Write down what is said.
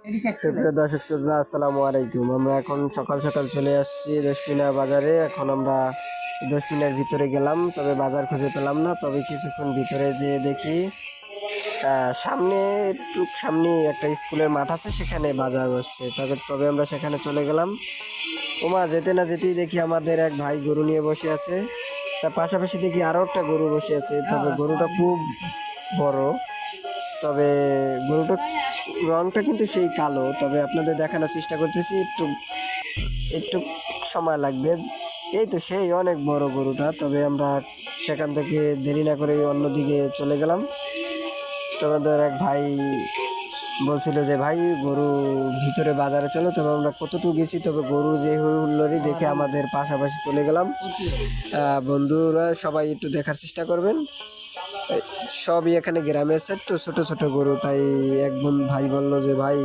প্রিয় দর্শক শ্রোতা, আসসালামু আলাইকুম। আমরা এখন সকাল সকাল চলে আসছি দশমিনা বাজারে। এখন আমরা দশমিনার ভিতরে গেলাম, তবে বাজার খুঁজে পেলাম না। তবে কিছুক্ষণ ভিতরে যেয়ে দেখি সামনে একটু সামনে একটা স্কুলের মাঠ আছে, সেখানে বাজার বসছে। তবে আমরা সেখানে চলে গেলাম। ওমা, যেতে না যেতেই দেখি আমাদের এক ভাই গরু নিয়ে বসে আছে। তার পাশাপাশি দেখি আরো একটা গরু বসে আছে, তবে গরুটা খুব বড়। তবে গরুটার রংটা কিন্তু সেই কালো। তবে আপনাদের দেখানোর চেষ্টা করতেছি, একটু একটু সময় লাগবে। এই তো সেই অনেক বড় গরুটা। তবে আমরা সেখান থেকে দেরি না করে অন্যদিকে চলে গেলাম। তোমাদের এক ভাই বলছিল যে ভাই গরু ভিতরে বাজারে চলো। তবে আমরা কতটুকু গেছি, তবে গরু যে হুল্লোড়ি দেখে আমাদের পাশাপাশি চলে গেলাম। বন্ধুরা সবাই একটু দেখার চেষ্টা করবেন। সবই এখানে গ্রামের সাইড তো, ছোট ছোট গরু। তাই এক ভাই বললো যে ভাই